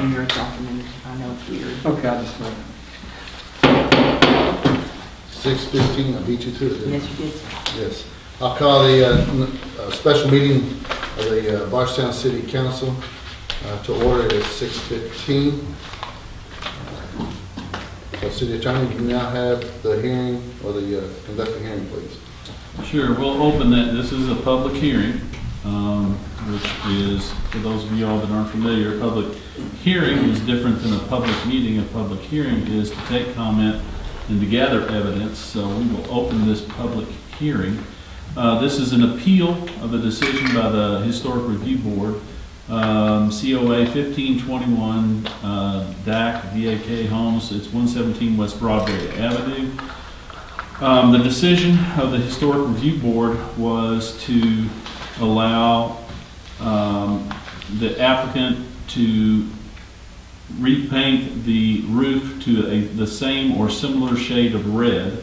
in your document. I know it's weird. Okay, I'll just wait. 6:15, I beat you to it, didn't I? Yes, you did. Yes. I'll call the special meeting of the Bardstown City Council to order at 6:15. City Attorney, you now have the hearing, or the conduct the hearing, please. Sure, we'll open that. This is a public hearing, which is, for those of you all that aren't familiar, a public hearing is different than a public meeting. A public hearing is to take comment and to gather evidence. So we will open this public hearing. This is an appeal of a decision by the Historic Review Board, COA 1521 DAC VAK Homes. It's 117 West Broadway Avenue. The decision of the Historic Review Board was to allow the applicant to repaint the roof to the same or similar shade of red.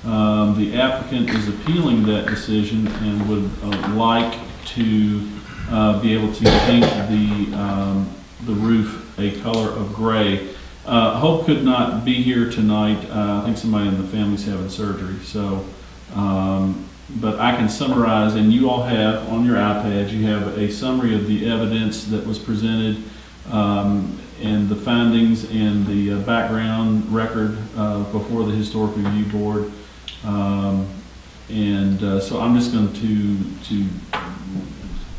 The applicant is appealing that decision and would like to be able to paint the roof a color of gray. Hope could not be here tonight. I think somebody in the family's having surgery. So, but I can summarize, and you all have on your iPads, you have a summary of the evidence that was presented, and the findings and the background record before the Historic Review Board. So I'm just going to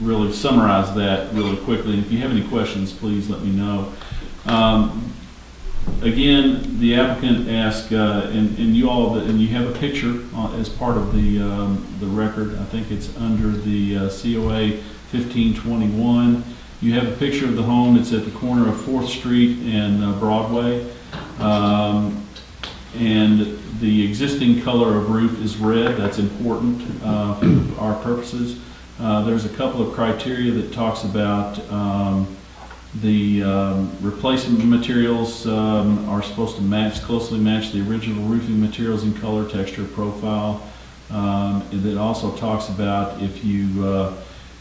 really summarize that really quickly. If you have any questions, please let me know. Again, the applicant asked, and you all, and you have a picture as part of the record. I think it's under the COA 1521. You have a picture of the home. It's at the corner of 4th Street and Broadway. And the existing color of roof is red. That's important for our purposes. There's a couple of criteria that talks about the replacement materials are supposed to closely match the original roofing materials in color, texture, profile. And it also talks about if you,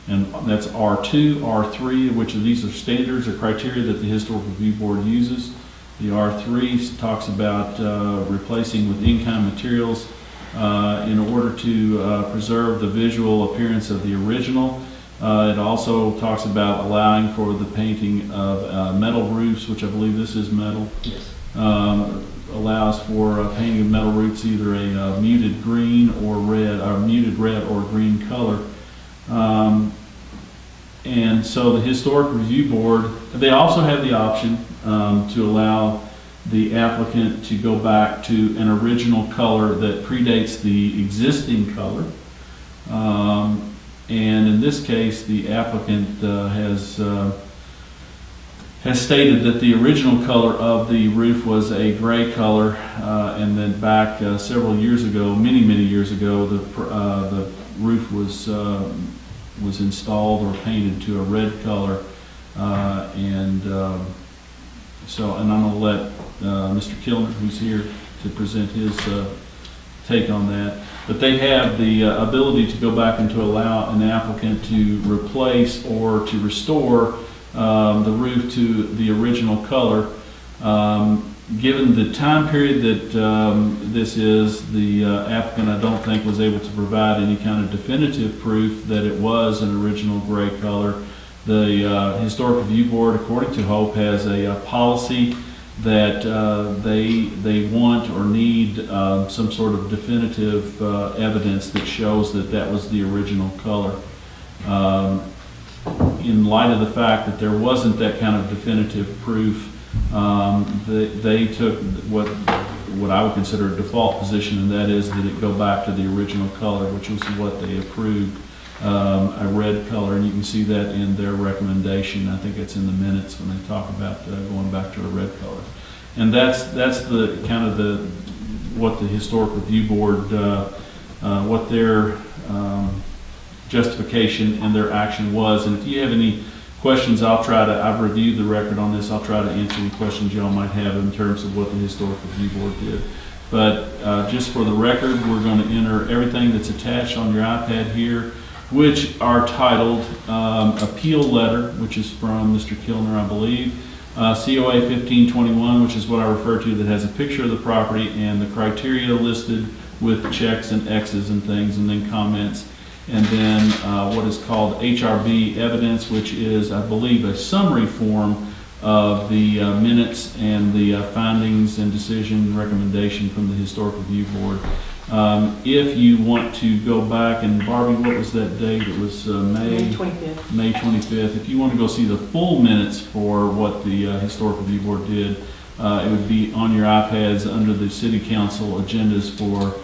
and that's R2, R3, which of these are standards or criteria that the Historic Review Board uses. The R3 talks about replacing with in-kind materials in order to preserve the visual appearance of the original. It also talks about allowing for the painting of metal roofs, which I believe this is metal. Yes. Allows for painting of metal roofs, either a muted green or red, or muted red or green color. And so the Historic Review Board, they also have the option to allow the applicant to go back to an original color that predates the existing color. And in this case, the applicant has stated that the original color of the roof was a gray color, and then back several years ago, many years ago, the roof was installed or painted to a red color, and I'm going to let Mr. Kilner, who's here, to present his take on that. But they have the ability to go back and to allow an applicant to replace or to restore the roof to the original color. Given the time period that this is, the applicant, I don't think, was able to provide any kind of definitive proof that it was an original gray color. The Historic Review Board, according to Hope, has a policy that they want or need some sort of definitive evidence that shows that that was the original color. In light of the fact that there wasn't that kind of definitive proof, they took what I would consider a default position, and that is that it go back to the original color, which was what they approved, a red color, and you can see that in their recommendation. I think it's in the minutes when they talk about going back to a red color. And that's the kind of what the Historic Review Board, what their justification and their action was. And if you have any questions, I've reviewed the record on this. I'll try to answer any questions y'all might have in terms of what the Historic Review Board did. But just for the record, we're going to enter everything that's attached on your iPad here, which are titled Appeal Letter, which is from Mr. Kilner, I believe, COA 1521, which is what I refer to, that has a picture of the property and the criteria listed with checks and X's and things, and then comments. And then what is called HRB evidence, which is, I believe, a summary form of the minutes and the findings and decision recommendation from the Historic Review Board. If you want to go back, and Barbie, what was that date? It was May 25th. May 25th. If you want to go see the full minutes for what the Historic Review Board did, it would be on your iPads under the City Council agendas for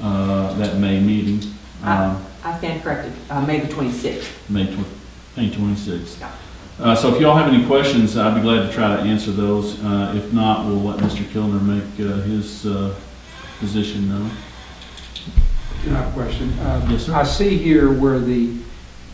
that May meeting. I stand corrected, May the 26th. May 26th. So if y'all have any questions, I'd be glad to try to answer those. If not, we'll let Mr. Kilner make his position known. I have a question. Yes, sir. I see here where the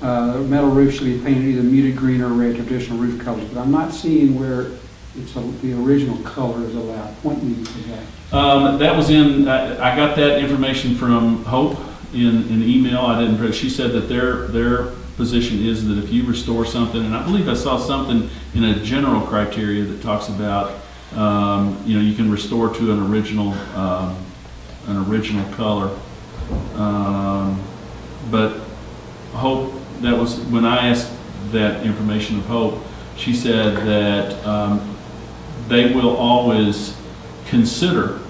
metal roof should be painted either muted green or red, traditional roof colors, but I'm not seeing where the original color is allowed. Point me to that. That was in, I got that information from Hope in an email. I didn't, she said that their position is that if you restore something, and I believe I saw something in a general criteria that talks about, you can restore to an original color. But Hope, that was, when I asked that information of Hope, she said that they will always consider,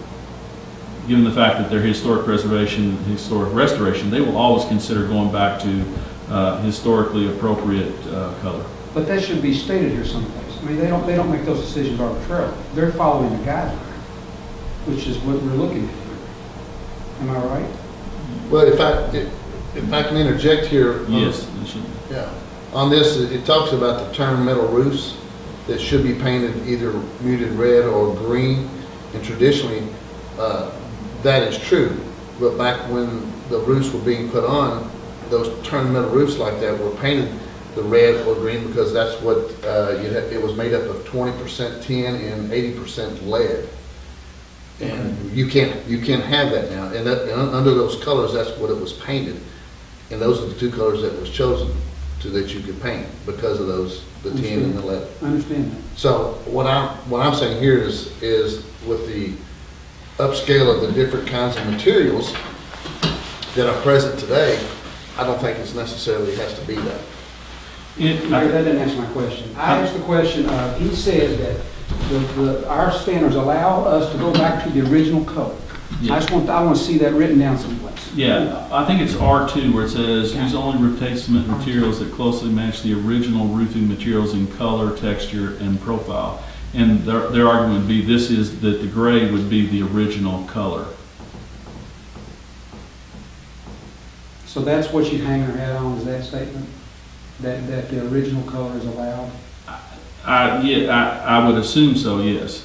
given the fact that they're historic preservation, historic restoration, they will always consider going back to historically appropriate color. But that should be stated here someplace. I mean, they don't make those decisions arbitrarily. They're following the guideline, which is what we're looking at here. Am I right? Well, if I can interject here. Yes, it should. Yeah. On this, it talks about the term metal roofs that should be painted either muted red or green. And traditionally, that is true. But back when the roofs were being put on, those turned metal roofs like that were painted the red or green because that's what it was made up of 20% tin and 80% lead. And you can't have that now. And under those colors, that's what it was painted. And those are the two colors that was chosen that you could paint because of the tin and the lead. I understand that. So what I'm saying here is with the upscale of the different kinds of materials that are present today, I don't think it's necessarily has to be that. That didn't answer my question. I asked the question, he says that our standards allow us to go back to the original color. Yeah. I want to see that written down someplace. Yeah, I think it's R2 where it says use only replacement materials that closely match the original roofing materials in color, texture, and profile. And their argument would be this is that the gray would be the original color. So that's what you hang your hat on, is that statement? That the original color is allowed? I would assume so, yes.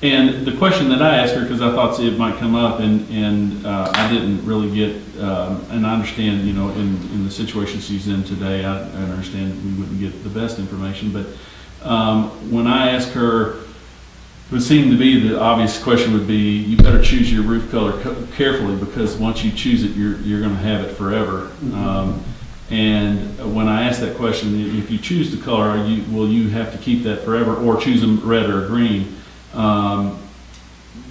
And the question that I asked her, because I thought it might come up, and I didn't really get, and I understand, in the situation she's in today, I understand we wouldn't get the best information, but when I asked her, it would seem to be the obvious question would be, you better choose your roof color carefully, because once you choose it, you're going to have it forever. Mm-hmm. And when I asked that question, if you choose the color, will you have to keep that forever, or choose a red or a green?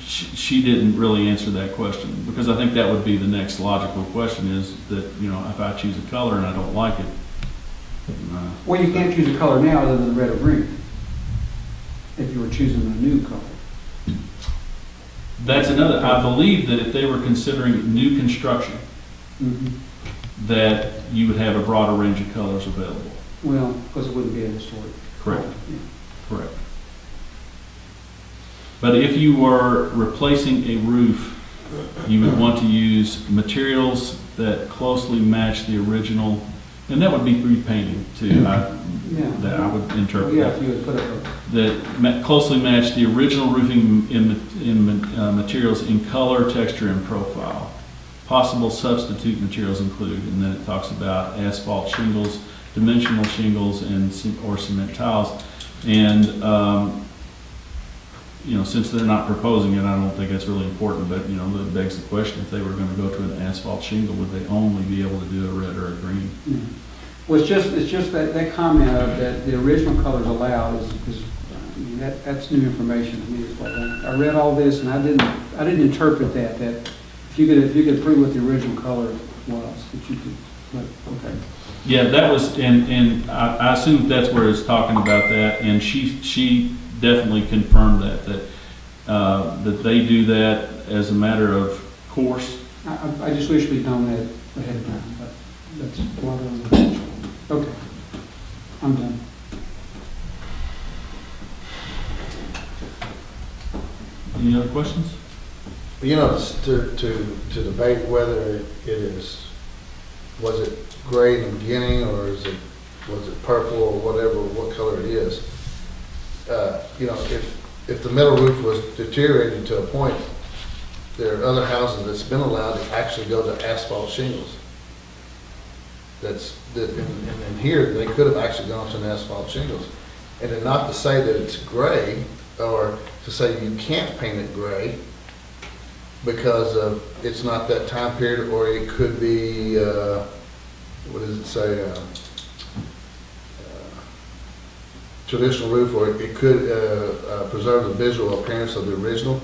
She didn't really answer that question, because I think that would be the next logical question is that, if I choose a color and I don't like it. Well, you can't choose a color now other than red or green if you were choosing a new color. That's another, I believe that if they were considering new construction, that you would have a broader range of colors available. Well, because it wouldn't be a historic. Correct. Yeah. Correct. But if you were replacing a roof, you would want to use materials that closely match the original, and that would be repainting too. That I would interpret. Yeah, if you would put it that closely match the original roofing in materials in color, texture, and profile. Possible substitute materials include, and then it talks about asphalt shingles, dimensional shingles, or cement tiles, and. Since they're not proposing it, I don't think that's really important, but, that begs the question, if they were going to go to an asphalt shingle, would they only be able to do a red or a green? Yeah. Well, it's just that comment of that the original colors allowed is That's new information to me as well. I read all this and I didn't interpret that if you could prove what the original color was, that you could, but, okay. Yeah, that was, and I assume that's where it's talking about that, and she definitely confirmed that they do that as a matter of course. I just wish we'd known that ahead of time, but that's a lot of the. Okay, I'm done. Any other questions? You know, to debate whether was it gray in the beginning, or was it purple, or whatever, what color it is. You know, if the metal roof was deteriorating to a point, there are other houses that's been allowed to actually go to asphalt shingles. And here, they could have actually gone to an asphalt shingles. And then not to say that it's gray, or to say you can't paint it gray because of it's not that time period, or it could be, what does it say, traditional roof, or it could preserve the visual appearance of the original.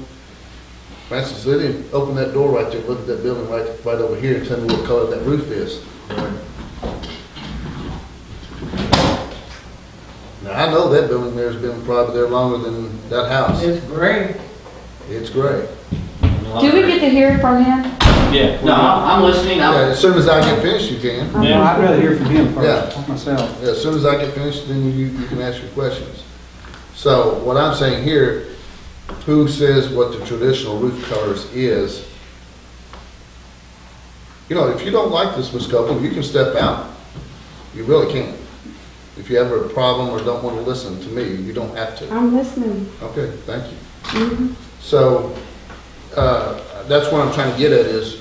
For instance, they didn't open that door right there, look at that building right over here and tell me what color that roof is. Now, I know that building there has been probably there longer than that house. It's gray. It's gray. Do we get to hear from him? Yeah. No, I'm listening. Yeah, as soon as I get finished, you can. Yeah. I'd rather hear from him first, myself. Yeah, as soon as I get finished, then you can ask your questions. So what I'm saying here, who says what the traditional roof colors is? You know, if you don't like this, Ms. Copeland, you can step out. You really can. If you have a problem or don't want to listen to me, you don't have to. I'm listening. Okay, thank you. Mm-hmm. So that's what I'm trying to get at is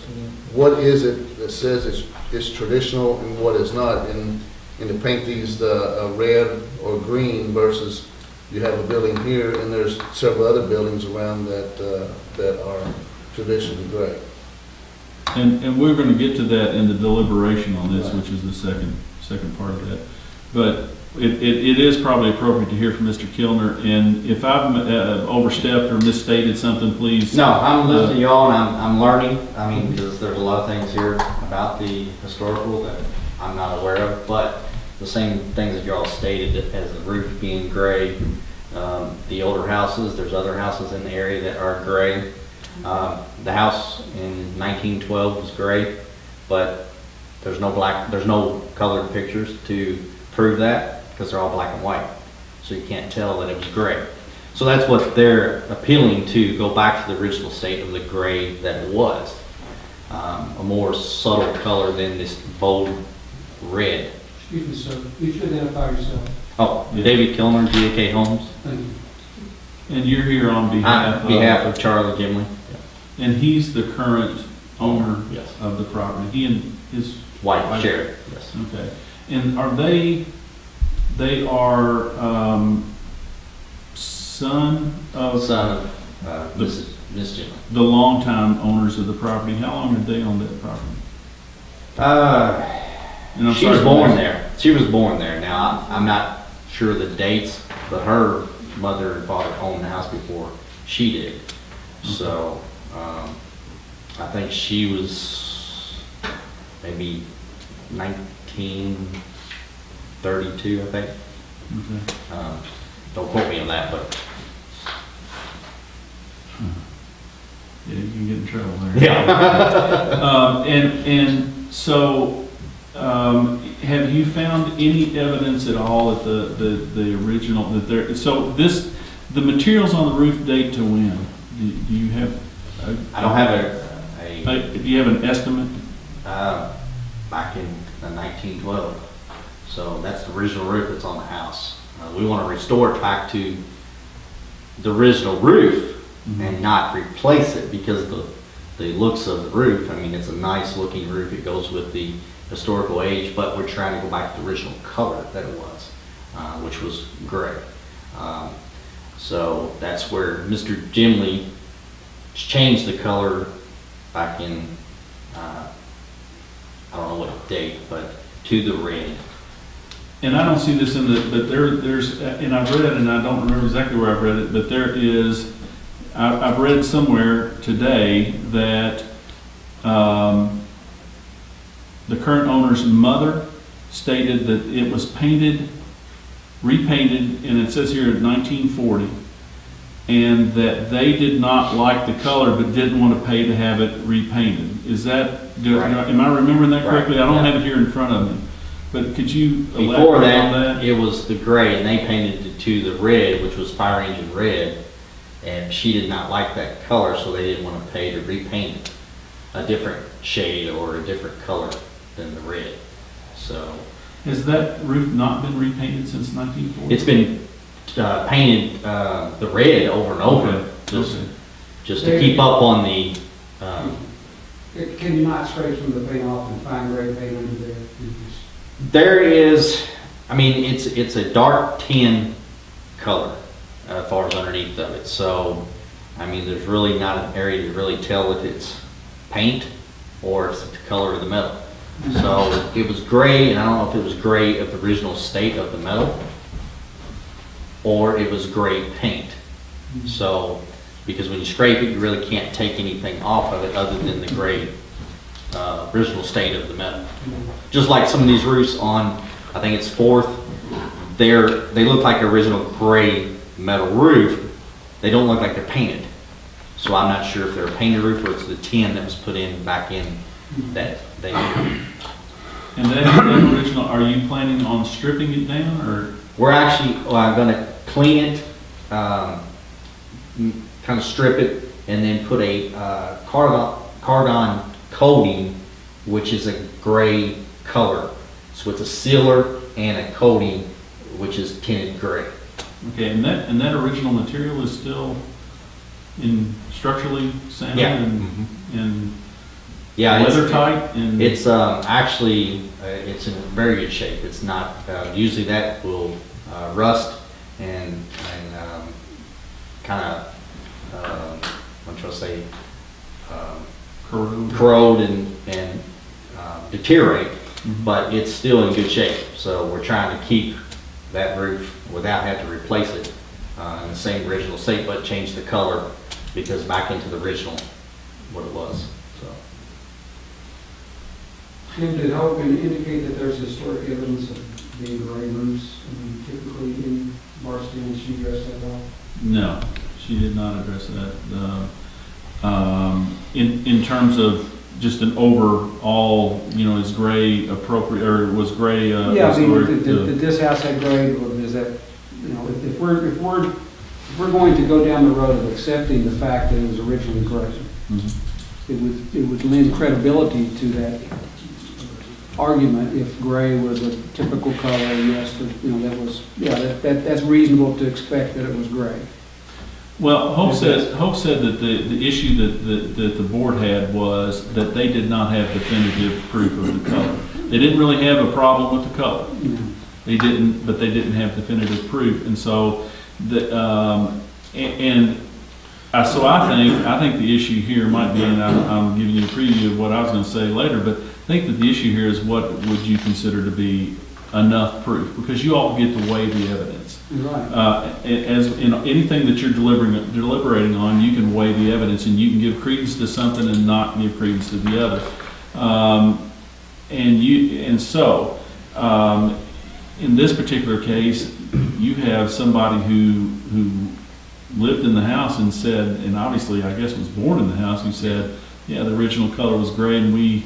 what is it that says it's traditional and what is not, and to paint these red or green versus you have a building here and there's several other buildings around that are traditionally gray. And we're going to get to that in the deliberation on this, which is the second part of that. But it is probably appropriate to hear from Mr. Kilner. And if I've overstepped or misstated something, please. No, I'm listening to y'all and I'm learning. I mean, because there's a lot of things here about the historical that I'm not aware of, but the same things that y'all stated as the roof being gray. The older houses, there's other houses in the area that are gray. The house in 1912 was gray, but there's no colored pictures to prove that because they're all black and white. So you can't tell that it was gray. So that's what they're appealing to, go back to the original state of the gray that it was. A more subtle color than this bold red. Excuse me, sir. You should identify yourself. Oh, David Kilmer, GAK Homes. Thank you. And you're here on behalf of Charlie Gimley. And he's the current owner Yes. of the property. He and his Wife, Sherry. Yes. Okay. And are they are son of Miss Gimley. the longtime owners of the property. How long did they own that property? And I'm She was sorry, born there. She was born there. Now, I'm not sure of the dates, but her mother and father owned the house before she did. So, I think she was maybe 1932, I think. Okay. Don't quote me on that, but Yeah, you can get in trouble there. yeah. And so, have you found any evidence at all that the original that there? So the materials on the roof date to when? Do you have? I don't have Do you have an estimate? back in 1912. So that's the original roof that's on the house. We want to restore it back to the original roof and not replace it because the looks of the roof, I mean, it's a nice looking roof. It goes with the historical age, but we're trying to go back to the original color that it was, which was gray. So that's where Mr. Gimley changed the color back in, I don't know what date, but to the red. and I don't see this in the, but there's, and I've read it, and I don't remember exactly where I've read it, but there is, I've read somewhere today that the current owner's mother stated that it was painted, repainted, and it says here in 1940, and that they did not like the color but didn't want to pay to have it repainted. Is that, Right. am I remembering that correctly? Right. I don't Yeah. have it here in front of me, but could you Before elaborate on that, that? it was the gray, and they painted it to the red, which was fire engine red, and she did not like that color, so they didn't want to pay to repaint it a different shade or a different color than the red. So Has that roof not been repainted since 1940? it's been painted the red over and over, Okay. just, Okay. just to keep up on the, Can you not scrape some of the paint off and find gray paint under there? there is, I mean, it's a dark tin color as far as underneath of it. So, I mean, there's really not an area to really tell if it's paint or if it's the color of the metal. So it was gray, and I don't know if it was gray of the original state of the metal or it was gray paint. So, because when you scrape it, you really can't take anything off of it other than the gray original state of the metal. Just like some of these roofs on, I think it's 4th, they look like original gray metal roof. They don't look like they're painted. So I'm not sure if they're a painted roof or it's the tin that was put in back in that they. And that original, are you planning on stripping it down, or? We're actually going to clean it, kind of strip it, and then put a cardon coating, which is a gray color. So it's a sealer and a coating, which is tinted gray. Okay, and that original material is still structurally sound Yeah. and Yeah, weather tight, and it's actually it's in very good shape. It's not usually that will rust and kind of what should I say corrode and deteriorate, but it's still in good shape. So we're trying to keep that roof without having to replace it in the same original state, but change the color because back into the original what it was. So. Tim, did Hogan indicate that there's historic evidence of being gray roofs? I mean, typically in Bardstown, she addressed that at all? no, she did not address that. In terms of just an overall, is gray appropriate, or was gray? Yeah, I mean, historic, did this house have gray, or is that, if we're going to go down the road of accepting the fact that it was originally gray, Mhm. it would lend credibility to that argument if gray was a typical color. Yes, that's reasonable to expect that it was gray. Well, Hope said that the issue that the board had was that they did not have definitive proof of the color. They didn't really have a problem with the color. Yeah. They didn't, but they didn't have definitive proof, and so so I think the issue here might be, and I'm giving you a preview of what I was going to say later, but I think that the issue here is what would you consider to be enough proof, because you all get to weigh the evidence. Right. As in anything that you're deliberating on, you can weigh the evidence, and you can give credence to something and not give credence to the other. So in this particular case, you have somebody who lived in the house and said, and obviously I guess was born in the house, who said, yeah, the original color was gray, and we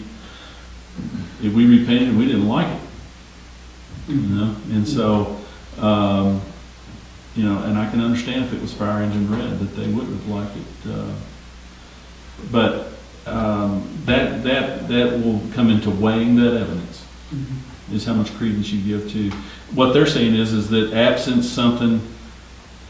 repainted and we didn't like it. And so, and I can understand if it was fire engine red that they wouldn't have liked it. But that will come into weighing that evidence, is how much credence you give to. What they're saying is that absent something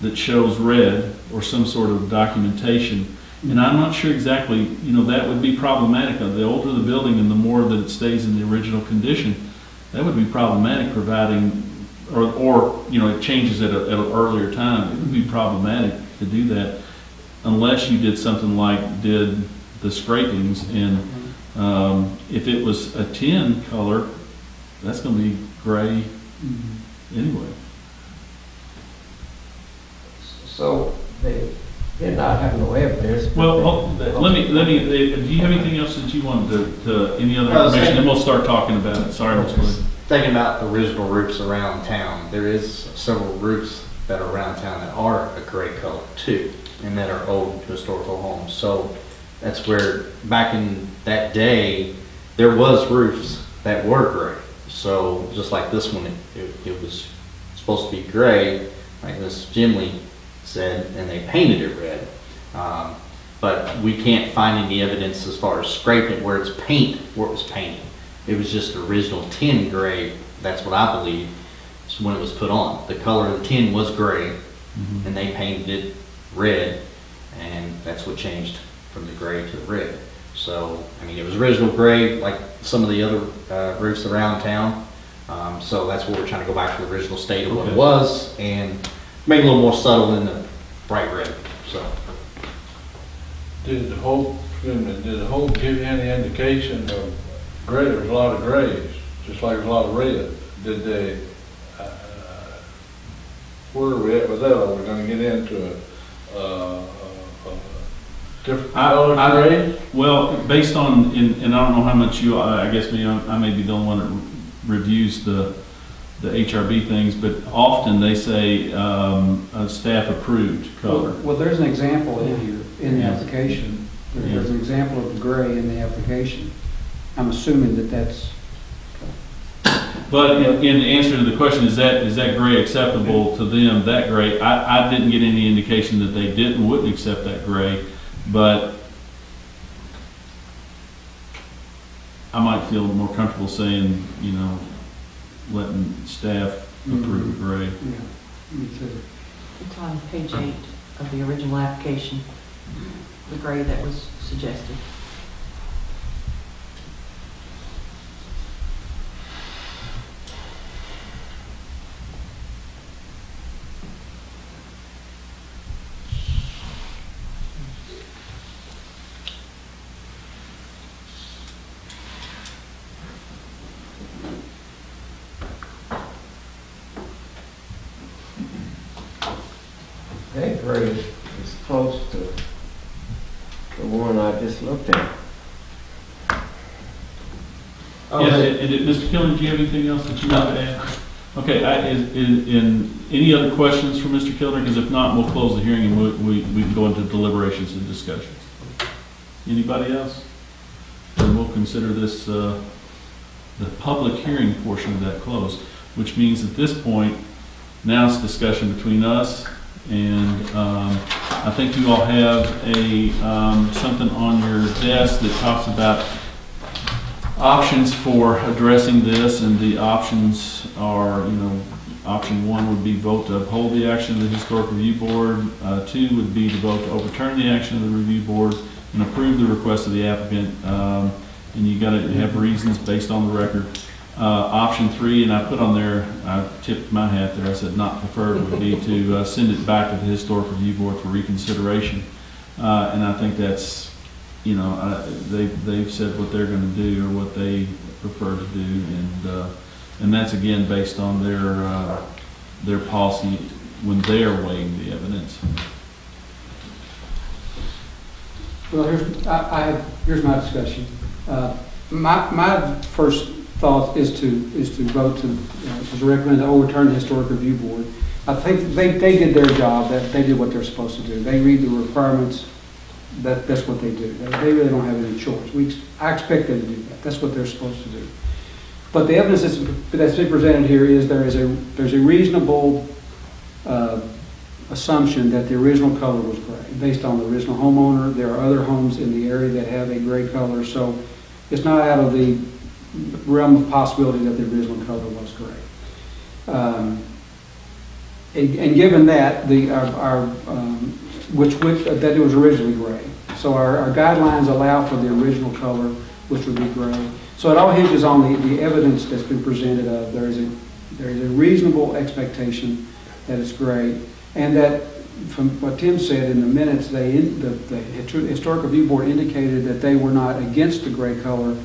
that shows red or some sort of documentation, and I'm not sure exactly, that would be problematic. The older the building and the more that it stays in the original condition, that would be problematic, providing, or it changes at an earlier time. It would be problematic to do that unless you did something like did the scrapings, and if it was a tin color, that's going to be gray anyway. So they're not having no evidence. but Well, they- let me, do you have anything else that you wanted to any other Well, information? same. Then we'll start talking about it. Sorry, Mr. Williams. Thinking about original roofs around town, there is several roofs that are around town that are a gray color too, and that are old historical homes. So that's where, back in that day, there was roofs that were gray. So just like this one, it was supposed to be gray, like Ms. Jimley said, and they painted it red. But we can't find any evidence as far as scraping where it's where it was painted. It was just original tin gray, that's what I believe, is when it was put on. The color of the tin was gray, and they painted it red, and that's what changed from the gray to the red. So, I mean, it was original gray, like some of the other roofs around town. So that's what we're trying to go back to the original state of what it Okay. was, and make it a little more subtle than the bright red, so. Did the Hope give you any indication of gray? There was a lot of grays, just like there's a lot of red. Did they, where are we at with that? Are we gonna get into a different color gray? Well, based on, and I don't know how much I guess I may be the only one that reviews the HRB things, but often they say a staff approved color. Well, there's an example in here, in the Yeah. application. Yeah. There's an example of the gray in the application. I'm assuming that that's, But in answer to the question, is that gray acceptable to them, that gray? I didn't get any indication that they wouldn't accept that gray, but I might feel more comfortable saying, letting staff approve a gray. yeah, me too. It's on page 8 of the original application, the gray that was suggested. That gray is close to the one I just looked at. Yes, and Mr. Killen, do you have anything else that you want to add? Okay, any other questions for Mr. Killen? Because if not, we'll close the hearing and we can go into deliberations and discussions. Anybody else? Then we'll consider this, the public hearing portion of that closed, which means at this point, now it's discussion between us and I think you all have something on your desk that talks about options for addressing this, and the options are, option 1 would be vote to uphold the action of the Historic Review Board. 2 would be to vote to overturn the action of the Review Board and approve the request of the applicant. And you got to have reasons based on the record. Option 3, and I put on there, I tipped my hat there, I said not preferred, would be to send it back to the Historic Review Board for reconsideration. And I think that's, they've said what they're going to do or what they prefer to do, and that's again based on their policy when they're weighing the evidence. Well, here's my discussion. My first thought is to vote to recommend to overturn the Historic Review Board. I think they did their job, that they did what they're supposed to do. They read the requirements, that's what they do. They really don't have any choice. I expect them to do that. That's what they're supposed to do. But the evidence that's been presented here is there's a reasonable assumption that the original color was gray, based on the original homeowner. There are other homes in the area that have a gray color, so it's not out of the realm of possibility that the original color was gray. And given that, that it was originally gray. So our guidelines allow for the original color, which would be gray. So it all hinges on the evidence that's been presented of. There is a reasonable expectation that it's gray, and that from what Tim said in the minutes, the Historic Review Board indicated that they were not against the gray color.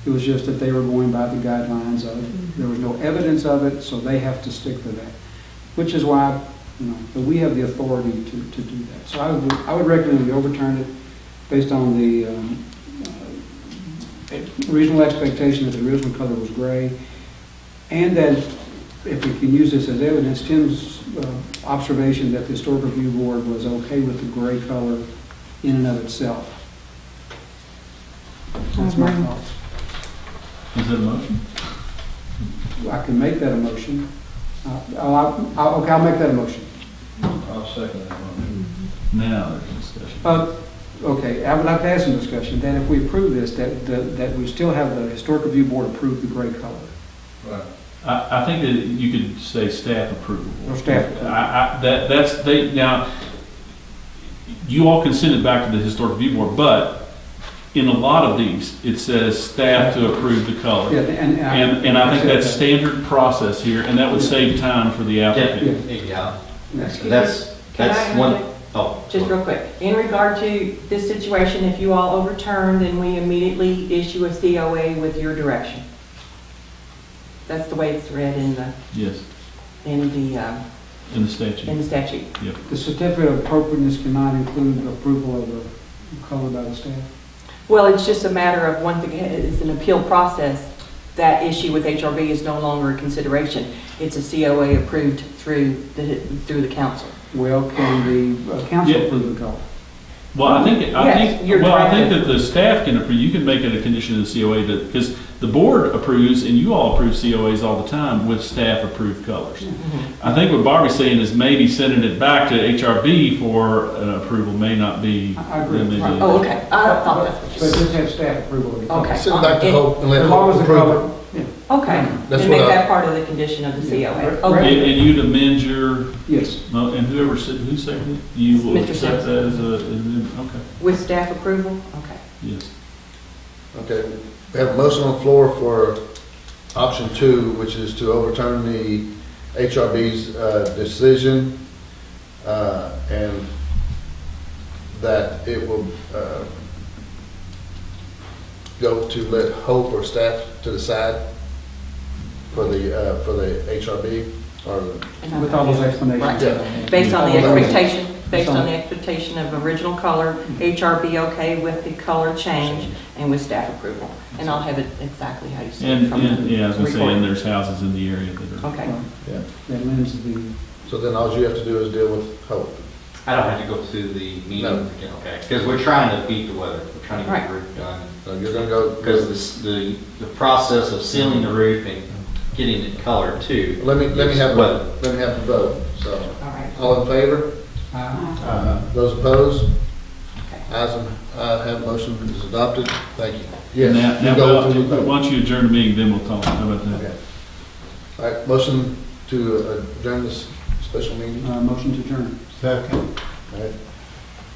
It was just that they were going by the guidelines of it. There was no evidence of it, so they have to stick to that. Which is why, but we have the authority to do that. So I would recommend we overturn it based on the reasonable expectation that the original color was gray, and that if we can use this as evidence, Tim's observation that the Historic Review Board was okay with the gray color in and of itself. That's my thoughts. Is that a motion? I can make that a motion. Okay, I'll make that a motion. I'll second that one. Now there's discussion. Okay, I would like to ask some discussion, that if we approve this, that we still have the Historic Review Board approve the gray color. Right. I think that you could say staff approval. Or staff approval. Now, you all can send it back to the Historic Review Board, but in a lot of these, it says staff to approve the color. Yeah, And I think that's standard process here, and that would save time for the applicant. Yeah. Excuse That's Can I one, interject? oh. Just real quick, in regard to this situation, if you all overturn, then we immediately issue a COA with your direction. That's the way it's read in the, Yes, in the in the statute. Yep. The certificate of appropriateness cannot include approval of the color by the staff. Well, it's just a matter of, once again, it's an appeal process. That issue with HRB is no longer a consideration. It's a COA approved through the council. Well, can the council Yeah. approve the color? Well, I think you're that directed. the staff can approve, you can make it a condition of the COA that, because the board approves and you all approve COAs all the time with staff approved colors. I think what Barbie's saying is maybe sending it back to HRB for an approval may not be. I agree. that may be- Oh, okay. I thought that's what you But said. just have staff approval of the color. Okay. Send it back to Hope and let As long Hope as the approve it. color, yeah. Okay, That's and make what I- that part of the condition of the COA. Yeah. Okay. And you'd amend your, Yes. no, and who seconded it? You will Mr. accept that Simpson. as a, okay, With staff approval? Okay. yes. Okay, we have a motion on the floor for option 2, which is to overturn the HRB's decision, and that it will go to let Hope or staff to decide for the HRB, or With all those explanations. Right. Yeah. Based on the Yeah. expectation of original color, HRB okay with the color change and with staff approval. And I'll have it exactly how you said it And, from the yeah, I was gonna say, recording. and there's houses in the area that are. Okay. yeah. That lends the, So then all you have to do is deal with Hope. I don't have to go to the meeting, No. okay, because we're trying to beat the weather, we're trying to get Right. the roof done. So you're gonna go, Because the process of sealing the roof and getting it colored too. let me have, Well- let me have the vote, so. All right. All in favor? Those opposed? Okay. Ayes have motion is adopted. Thank you. Yes. Now, you go through the vote. once you adjourn the meeting, then we'll talk. How about that? Okay. All right, motion to adjourn this special meeting. motion to adjourn. Second. All right,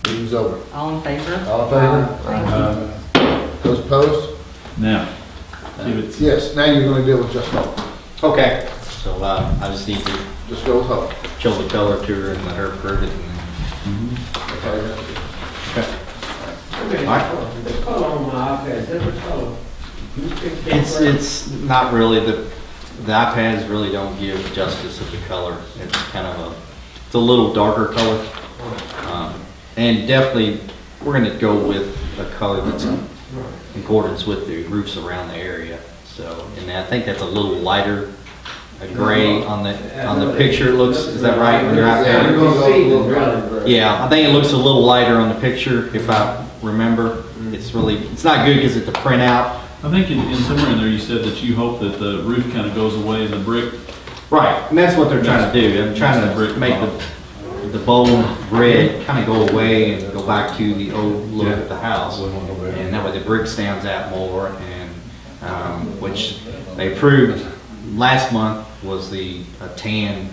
meeting's over. All in favor? All in favor? Those opposed? Now, give it. Yes, now you're gonna deal with just Hope. Okay, so I just need to Just go with Hope. show the color to her and let her approve it. Okay. The color on my iPad, is that what color? You picked that It's not really, the iPads really don't give justice of the color. It's kind of it's a little darker color. And definitely, we're gonna go with a color that's in accordance with the roofs around the area. So, and I think that's a little lighter, a gray on the picture. It looks, is that right? on your Yeah, iPad? you're gonna go a little brighter. Yeah, I think it looks a little lighter on the picture, if I remember. It's not good because it's a printout. I think in somewhere in there you said that you hope that the roof kind of goes away and the brick. Right, and that's what they're trying to do. I'm trying to make the bold red kind of go away and go back to the old look of the house. And that way the brick stands out more, and which they approved last month was the tan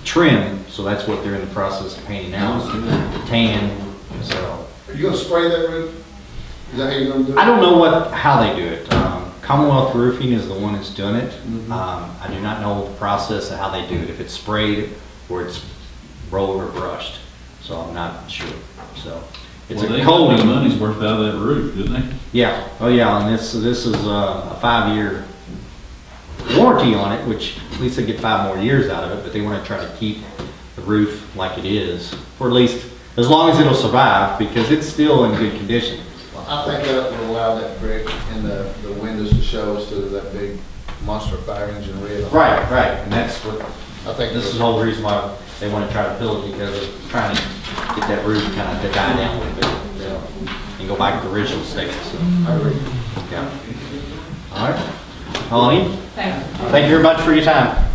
trim, so that's what they're in the process of painting now, the tan, so. Are you gonna spray that roof? Is that how you're gonna do it? I don't know how they do it. Commonwealth Roofing is the one that's doing it. I do not know the process of how they do it, if it's sprayed or it's rolled or brushed, so I'm not sure. So It's Well, a they got their coating. money's worth out of that roof, didn't they? Yeah, oh yeah, and this is a 5-year warranty on it, which at least they get 5 more years out of it, but they want to try to keep the roof like it is, for at least as long as it'll survive, because it's still in good condition. Well, I think that would allow that brick in the windows to show instead of that big monster fire engine red. Right, and that's what, I think this is the whole reason why they want to try to fill it, because they're trying to get that roof kind of to die down a little bit, you know, and go back to the original state, so. I agree. Yeah. All right. All I need. Thanks. Thank you very much for your time.